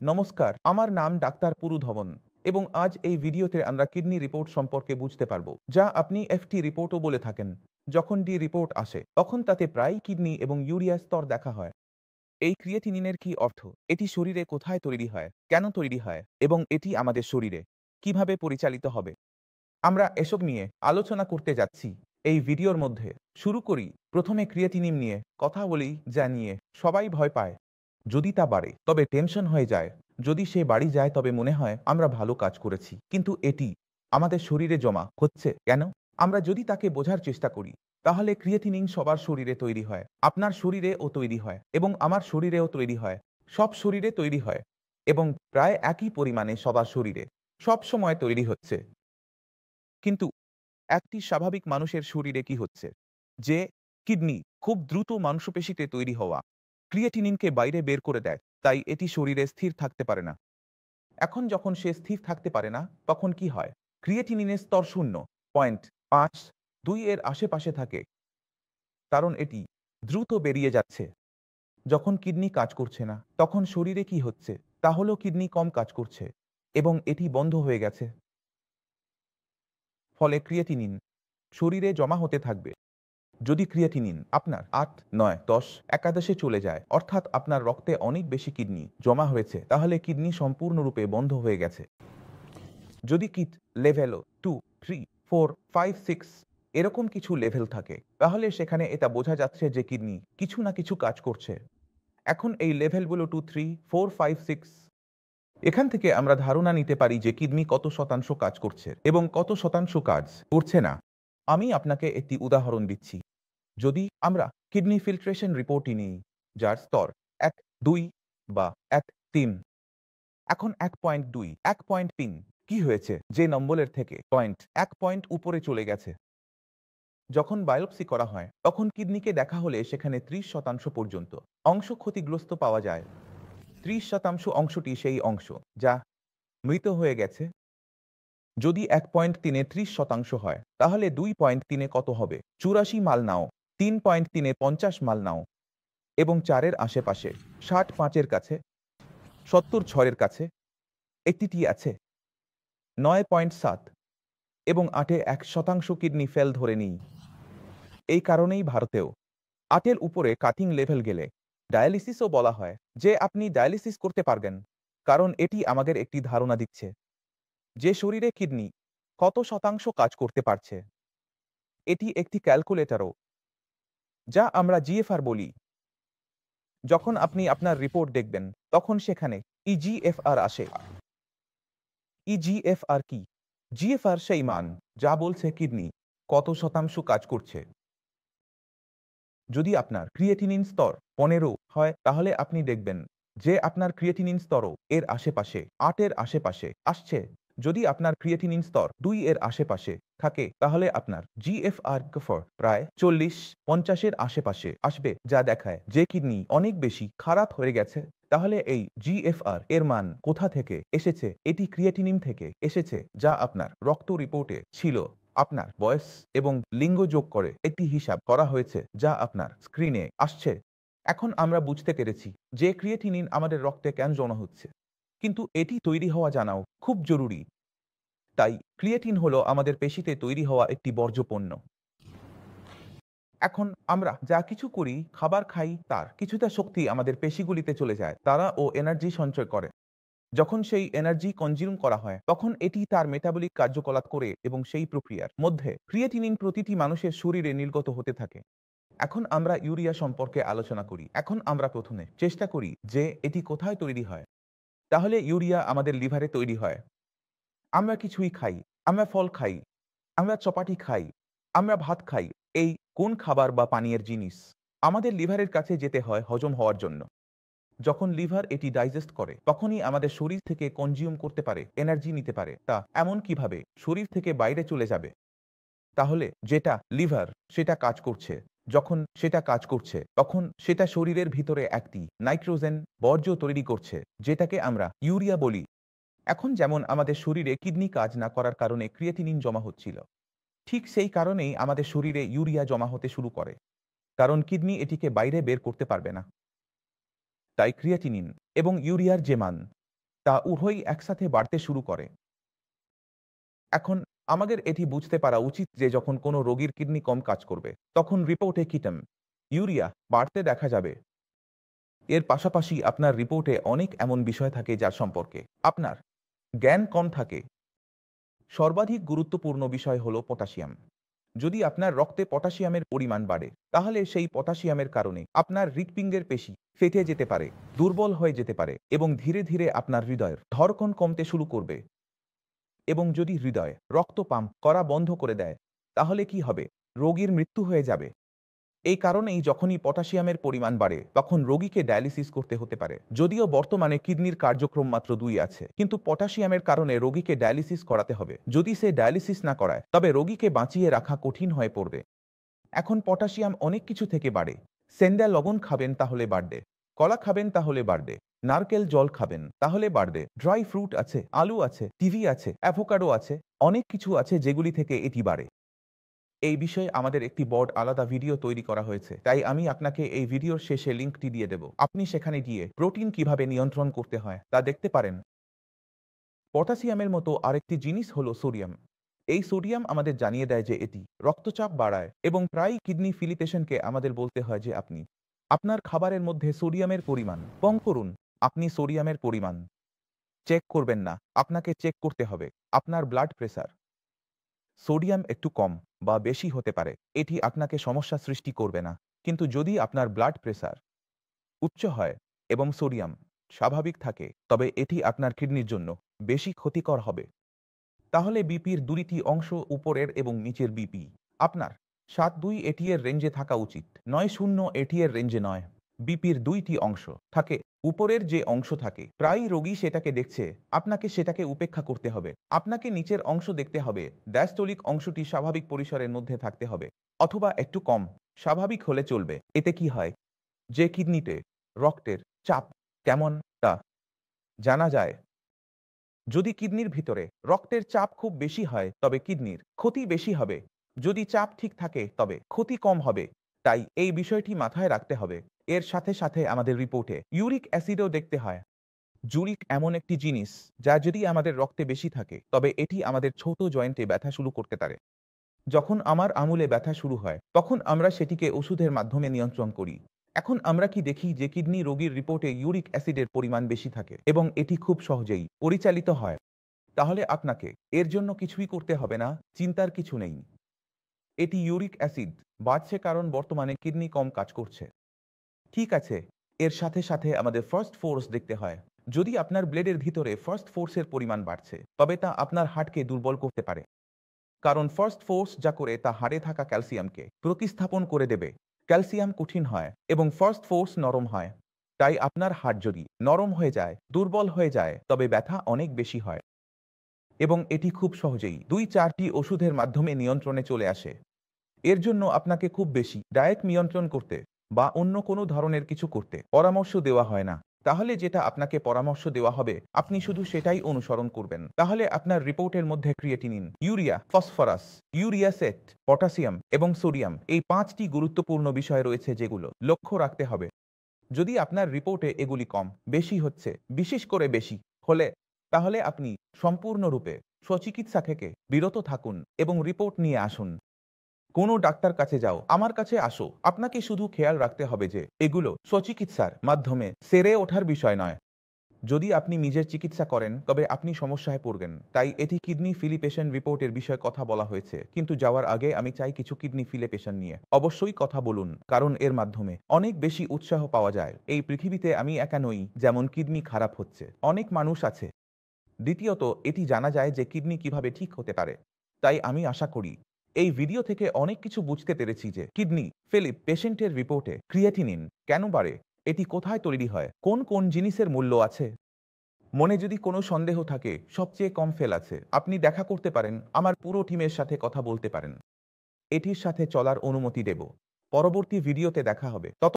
নমস্কার, আমার নাম ডাক্তার পুরু ধবন এবং আজ এই ভিডিওতে আমরা কিডনি রিপোর্ট সম্পর্কে বুঝতে পারবো, যা আপনি এফটি রিপোর্টও বলে থাকেন। যখন ডি রিপোর্ট আসে তখন তাতে প্রায় কিডনি এবং ইউরিয়া স্তর দেখা হয়। এই ক্রিয়েটিনিনের কি অর্থ? এটি শরীরে কোথায় তৈরি হয়, কেন তৈরি হয় এবং এটি আমাদের শরীরে কিভাবে পরিচালিত হবে, আমরা এসব নিয়ে আলোচনা করতে যাচ্ছি এই ভিডিওর মধ্যে। শুরু করি প্রথমে ক্রিয়েটিনিন নিয়ে কথা বলি, যা নিয়ে সবাই ভয় পায়। যদি তা বাড়ে তবে টেনশন হয়ে যায়, যদি সে বাড়ি যায় তবে মনে হয় আমরা ভালো কাজ করেছি। কিন্তু এটি আমাদের শরীরে জমা হচ্ছে কেন? আমরা যদি তাকে বোঝার চেষ্টা করি, তাহলে ক্রিয়েটিনিন সবার শরীরে তৈরি হয়। আপনার শরীরেও তৈরি হয় এবং আমার শরীরেও তৈরি হয়। সব শরীরে তৈরি হয় এবং প্রায় একই পরিমাণে সবার শরীরে সব সময় তৈরি হচ্ছে। কিন্তু একটি স্বাভাবিক মানুষের শরীরে কি হচ্ছে? যে কিডনি খুব দ্রুত মাংসপেশিতে তৈরি হওয়া ক্রিয়েটিনিনকে বাইরে বের করে দেয়, তাই এটি শরীরে স্থির থাকতে পারে না। এখন যখন সে স্থির থাকতে পারে না, তখন কি হয়? ক্রিয়েটিনিনের স্তর 0.5-2 এর আশেপাশে থাকে, কারণ এটি দ্রুত বেরিয়ে যাচ্ছে। যখন কিডনি কাজ করছে না, তখন শরীরে কি হচ্ছে? তা হলো কিডনি কম কাজ করছে এবং এটি বন্ধ হয়ে গেছে। ফলে ক্রিয়েটিনিন শরীরে জমা হতে থাকবে। যদি ক্রিয়েটিনিন আপনার 8, 9, 10, একাদশে চলে যায়, অর্থাৎ আপনার রক্তে অনেক বেশি কিডনি জমা হয়েছে, তাহলে কিডনি সম্পূর্ণরূপে বন্ধ হয়ে গেছে। যদি কিট লেভেল 2, 3, 4, 5, 6 এরকম কিছু লেভেল থাকে, তাহলে সেখানে এটা বোঝা যাচ্ছে যে কিডনি কিছু না কিছু কাজ করছে। এখন এই লেভেলগুলো 2, 3, 4, 5, 6, এখান থেকে আমরা ধারণা নিতে পারি যে কিডনি কত শতাংশ কাজ করছে এবং কত শতাংশ কাজ করছে না। আমি আপনাকে একটি উদাহরণ দিচ্ছি। যদি আমরা কিডনি ফিল্ট্রেশন রিপোর্টই নিই, যার স্তর 1, 2 বা 1, 3, এখন 1.2, 1.3 কি হয়েছে? যে নম্বরের থেকে 1 পয়েন্ট উপরে চলে গেছে। যখন বায়োপসি করা হয়, তখন কিডনিকে দেখা হলে সেখানে 30% পর্যন্ত অংশ ক্ষতিগ্রস্ত পাওয়া যায়। 30% অংশটি সেই অংশ যা মৃত হয়ে গেছে। যদি 1.3 এ 30% হয়, তাহলে 2.3 কত হবে? 84 মাল নাও, 3.3 50 মাল নাও এবং 4 এর আশেপাশে 65 এর কাছে, 76 এর কাছে একটিটি আছে 9.7 এবং 8 এ 1% কিডনি ফেল ধরে নিই। এই কারণেই ভারতেও 8 এর উপরে কাটিং লেভেল গেলে ডায়ালিসিসও বলা হয়, যে আপনি ডায়ালিসিস করতে পারবেন, কারণ এটি আমাদের একটি ধারণা দিচ্ছে যে শরীরে কিডনি কত শতাংশ কাজ করতে পারছে। এটি একটি ক্যালকুলেটরও, যা আমরা জিএফআর বলি। যখন আপনি আপনার রিপোর্ট দেখবেন, তখন সেখানে ইজিএফআর আসে। ইজিএফআর কি? জিএফআর সেই মান যা বলছে কিডনি কত শতাংশ কাজ করছে। যদি আপনার ক্রিয়েটিনিন স্তর 15 হয়, তাহলে আপনি দেখবেন যে আপনার ক্রিয়েটিনিন স্তরও এর আশেপাশে 8 এর আশেপাশে আসছে। যদি আপনার ক্রিয়েটিনিন স্তর 2 এর আশেপাশে থাকে, তাহলে আপনার জিএফআর প্রায় 40-50 এর আশেপাশে আসবে, যা দেখায় যে কিডনি অনেক বেশি খারাপ হয়ে গেছে। তাহলে এই জিএফআর এর মান কোথা থেকে এসেছে? এটি ক্রিয়েটিনিন থেকে এসেছে, যা আপনার রক্ত রিপোর্টে ছিল। আপনার বয়স এবং লিঙ্গ যোগ করে একটি হিসাব করা হয়েছে, যা আপনার স্ক্রিনে আসছে। এখন আমরা বুঝতে পেরেছি যে ক্রিয়েটিনিন আমাদের রক্তে কেন জমা হচ্ছে, কিন্তু এটি তৈরি হওয়া জানাও খুব জরুরি। তাই ক্রিয়েটিন হলো আমাদের পেশিতে তৈরি হওয়া একটি বর্জ্য পণ্য। এখন আমরা যা কিছু করি, খাবার খাই, তার কিছুটা শক্তি আমাদের পেশিগুলিতে চলে যায়, তারা ও এনার্জি সঞ্চয় করে। যখন সেই এনার্জি কনজিউম করা হয়, তখন এটি তার মেটাবলিক কার্যকলাপ করে এবং সেই প্রক্রিয়ার মধ্যে ক্রিয়েটিনিন প্রতিটি মানুষের শরীরে নির্গত হতে থাকে। এখন আমরা ইউরিয়া সম্পর্কে আলোচনা করি। এখন আমরা প্রথমে চেষ্টা করি যে এটি কোথায় তৈরি হয়। তাহলে ইউরিয়া আমাদের লিভারে তৈরি হয়। আমরা কিছুই খাই, আমরা ফল খাই, আমরা চপাটি খাই, আমরা ভাত খাই। এই কোন খাবার বা পানীয়ের জিনিস আমাদের লিভারের কাছে যেতে হয় হজম হওয়ার জন্য। যখন লিভার এটি ডাইজেস্ট করে, তখনই আমাদের শরীর থেকে কনজিউম করতে পারে, এনার্জি নিতে পারে। তা এমন কিভাবে শরীর থেকে বাইরে চলে যাবে? তাহলে যেটা লিভার সেটা কাজ করছে, যখন সেটা কাজ করছে, তখন সেটা শরীরের ভিতরে একটি নাইট্রোজেন বর্জ্য তৈরি করছে, যেটাকে আমরা ইউরিয়া বলি। এখন যেমন আমাদের শরীরে কিডনি কাজ না করার কারণে ক্রিয়েটিনিন জমা হচ্ছিল, ঠিক সেই কারণেই আমাদের শরীরে ইউরিয়া জমা হতে শুরু করে, কারণ কিডনি এটিকে বাইরে বের করতে পারবে না। তাই ক্রিয়েটিনিন এবং ইউরিয়ার যে মান তা উভয়ই একসাথে বাড়তে শুরু করে। এখন আমাদের এটি বুঝতে পারা উচিত যে যখন কোনো রোগীর কিডনি কম কাজ করবে তখন রিপোর্টে কিটাম ইউরিয়া বাড়তে দেখা যাবে। এর পাশাপাশি আপনার রিপোর্টে অনেক এমন বিষয় থাকে যার সম্পর্কে আপনার জ্ঞান কম থাকে। সর্বাধিক গুরুত্বপূর্ণ বিষয় হলো পটাশিয়াম। যদি আপনার রক্তে পটাশিয়ামের পরিমাণ বাড়ে তাহলে সেই পটাশিয়ামের কারণে আপনার হৃৎপিণ্ডের পেশি ফেটে যেতে পারে, দুর্বল হয়ে যেতে পারে এবং ধীরে ধীরে আপনার হৃদয়ের ধড়কন কমতে শুরু করবে। এবং যদি হৃদয় রক্ত পাম্প করা বন্ধ করে দেয় তাহলে কি হবে? রোগীর মৃত্যু হয়ে যাবে। এই কারণেই যখনই পটাশিয়ামের পরিমাণ বাড়ে তখন রোগীকে ডায়ালিসিস করতে হতে পারে। যদিও বর্তমানে কিডনির কার্যক্রম মাত্র 2 আছে, কিন্তু পটাশিয়ামের কারণে রোগীকে ডায়ালিসিস করাতে হবে। যদি সে ডায়ালিসিস না করায় তবে রোগীকে বাঁচিয়ে রাখা কঠিন হয়ে পড়বে। এখন পটাশিয়াম অনেক কিছু থেকে বাড়ে। সেন্ডা লবণ খাবেন তাহলে বাড়বে, কলা খাবেন তাহলে বাড়বে, নারকেল জল খাবেন তাহলে বাড়বে, ড্রাই ফ্রুট আছে, আলু আছে, টিভি আছে, অ্যাভোকাডো আছে, অনেক কিছু আছে যেগুলি থেকে এটি বাড়ে। এই বিষয়ে আমাদের একটি বড় আলাদা ভিডিও তৈরি করা হয়েছে, তাই আমি আপনাকে এই ভিডিওর শেষে লিঙ্কটি দিয়ে দেব। আপনি সেখানে গিয়ে প্রোটিন কিভাবে নিয়ন্ত্রণ করতে হয় তা দেখতে পারেন। পটাশিয়ামের মতো আরেকটি জিনিস হলো সোডিয়াম। এই সোডিয়াম আমাদের জানিয়ে দেয় যে এটি রক্তচাপ বাড়ায় এবং প্রায় কিডনি ফেলি পেশেন্টকে আমাদের বলতে হয় যে আপনি আপনার খাবারের মধ্যে সোডিয়ামের পরিমাণ কম করুন। আপনি সোডিয়ামের পরিমাণ চেক করবেন না, আপনাকে চেক করতে হবে আপনার ব্লাড প্রেসার। সোডিয়াম একটু কম বা বেশি হতে পারে, এটি আপনাকে সমস্যা সৃষ্টি করবে না। কিন্তু যদি আপনার ব্লাড প্রেসার উচ্চ হয় এবং সোডিয়াম স্বাভাবিক থাকে তবে এটি আপনার কিডনির জন্য বেশি ক্ষতিকর হবে। তাহলে বিপির দুইটি অংশ, উপরের এবং নিচের বিপি আপনার 7-2 এটি এর রেঞ্জে থাকা উচিত, 9-0 এটি এর রেঞ্জে নয়। বিপির দুইটি অংশ থাকে। উপরের যে অংশ থাকে প্রায় রোগী সেটাকে দেখছে, আপনাকে সেটাকে উপেক্ষা করতে হবে। আপনাকে নিচের অংশ দেখতে হবে। ডায়াস্টোলিক অংশটি স্বাভাবিক পরিসরের মধ্যে থাকতে হবে অথবা একটু কম, স্বাভাবিক হলে চলবে। এতে কি হয় যে কিডনিতে রক্তের চাপ কেমন তা জানা যায়। যদি কিডনির ভিতরে রক্তের চাপ খুব বেশি হয় তবে কিডনির ক্ষতি বেশি হবে, যদি চাপ ঠিক থাকে তবে ক্ষতি কম হবে। তাই এই বিষয়টি মাথায় রাখতে হবে। এর সাথে সাথে আমাদের রিপোর্টে ইউরিক অ্যাসিডও দেখতে হয়। জুরিক এমন একটি জিনিস যা যদি আমাদের রক্তে বেশি থাকে তবে এটি আমাদের ছোট জয়েন্টে ব্যথা শুরু করতে পারে। যখন আমার আঙুলে ব্যথা শুরু হয় তখন আমরা সেটিকে ওষুধের মাধ্যমে নিয়ন্ত্রণ করি। এখন আমরা কি দেখি যে কিডনি রোগীর রিপোর্টে ইউরিক অ্যাসিডের পরিমাণ বেশি থাকে এবং এটি খুব সহজেই পরিচালিত হয়। তাহলে আপনাকে এর জন্য কিছুই করতে হবে না, চিন্তার কিছু নেই। এটি ইউরিক অ্যাসিড বাড়ছে কারণ বর্তমানে কিডনি কম কাজ করছে। ঠিক আছে, এর সাথে সাথে আমাদের ফার্স্ট ফোর্স দেখতে হয়। যদি আপনার ব্লেডের ভিতরে ফার্স্ট ফোর্সের পরিমাণ বাড়ছে তবে তা আপনার হার্টকে দুর্বল করতে পারে। কারণ ফার্স্ট ফোর্স যা করে তা হাড়ে থাকা ক্যালসিয়ামকে প্রতিস্থাপন করে দেবে। ক্যালসিয়াম কঠিন হয় এবং ফার্স্ট ফোর্স নরম হয়। তাই আপনার হাড় যদি নরম হয়ে যায়, দুর্বল হয়ে যায় তবে ব্যথা অনেক বেশি হয় এবং এটি খুব সহজেই 2-4টি ওষুধের মাধ্যমে নিয়ন্ত্রণে চলে আসে। এর জন্য আপনাকে খুব বেশি ডায়েট নিয়ন্ত্রণ করতে বা অন্য কোনো ধরনের কিছু করতে পরামর্শ দেওয়া হয় না। তাহলে যেটা আপনাকে পরামর্শ দেওয়া হবে আপনি শুধু সেটাই অনুসরণ করবেন। তাহলে আপনার রিপোর্টের মধ্যে ক্রিয়েটিনিন, ইউরিয়া, ফসফরাস, ইউরিয়াসেট, পটাশিয়াম এবং সোডিয়াম এই 5টি গুরুত্বপূর্ণ বিষয় রয়েছে যেগুলো লক্ষ্য রাখতে হবে। যদি আপনার রিপোর্টে এগুলি কম বেশি হচ্ছে, বিশেষ করে বেশি হলে, তাহলে আপনি সম্পূর্ণরূপে স্বচিকিৎসা থেকে বিরত থাকুন এবং রিপোর্ট নিয়ে আসুন। কোনো ডাক্তার কাছে যাও, আমার কাছে আসো। আপনাকে শুধু খেয়াল রাখতে হবে যে এগুলো স্বচিকিৎসার মাধ্যমে সেরে ওঠার বিষয় নয়। যদি আপনি নিজের চিকিৎসা করেন তবে আপনি সমস্যায় পড়বেন। তাই এটি কিডনি ফেলি পেশেন্ট রিপোর্টের বিষয়ে কথা বলা হয়েছে, কিন্তু যাওয়ার আগে আমি চাই কিছু কিডনি ফেলি পেশেন্ট নিয়ে অবশ্যই কথা বলুন, কারণ এর মাধ্যমে অনেক বেশি উৎসাহ পাওয়া যায়। এই পৃথিবীতে আমি একা নই যেমন কিডনি খারাপ হচ্ছে, অনেক মানুষ আছে। দ্বিতীয়ত, এটি জানা যায় যে কিডনি কিভাবে ঠিক হতে পারে। তাই আমি আশা করি এই ভিডিও থেকে অনেক কিছু বুঝতে পেরেছি যে কিডনি ফেলি পেশেন্টের রিপোর্টে ক্রিয়েটিনিন কেন বাড়ে, এটি কোথায় তৈরি হয়, কোন কোন জিনিসের মূল্য আছে। মনে যদি কোনো সন্দেহ থাকে, সবচেয়ে কম ফেল আছে, আপনি দেখা করতে পারেন, আমার পুরো টিমের সাথে কথা বলতে পারেন। এটির সাথে চলার অনুমতি দেব। পরবর্তী ভিডিওতে দেখা হবে। তত